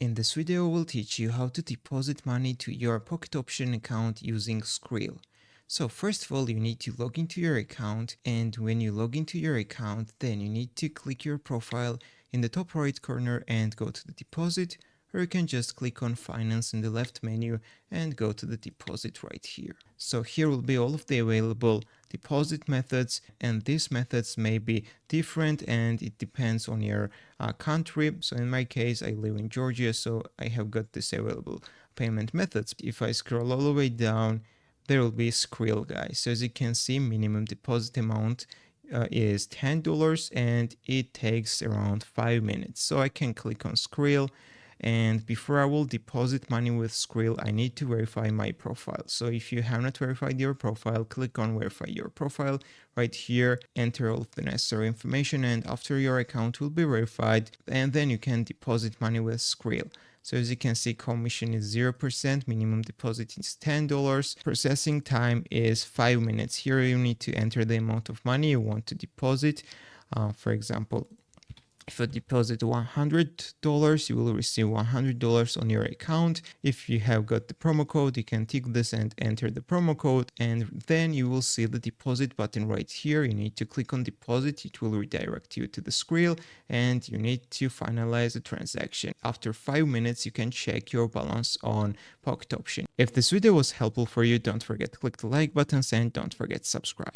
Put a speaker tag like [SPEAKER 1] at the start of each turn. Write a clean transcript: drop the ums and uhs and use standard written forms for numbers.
[SPEAKER 1] In this video, we'll teach you how to deposit money to your Pocket Option account using Skrill. So first of all, you need to log into your account, and when you log into your account, then you need to click your profile in the top right corner and go to the deposit, or you can just click on finance in the left menu and go to the deposit right here. So here will be all of the available deposit methods, and these methods may be different and it depends on your country. So in my case, I live in Georgia, so I have got this available payment methods. If I scroll all the way down, there will be Skrill, guys. So as you can see, minimum deposit amount is $10 and it takes around 5 minutes. So I can click on Skrill, and before I will deposit money with Skrill, I need to verify my profile. So if you have not verified your profile, click on verify your profile right here, enter all of the necessary information, and after your account will be verified, and then you can deposit money with Skrill. So as you can see, commission is 0%, minimum deposit is $10, processing time is 5 minutes. Here you need to enter the amount of money you want to deposit. For example, if you deposit $100, you will receive $100 on your account. If you have got the promo code, you can tick this and enter the promo code, and then you will see the deposit button right here. You need to click on deposit. It will redirect you to the Skrill, and you need to finalize the transaction. After 5 minutes, you can check your balance on Pocket Option. If this video was helpful for you, don't forget to click the like buttons and don't forget to subscribe.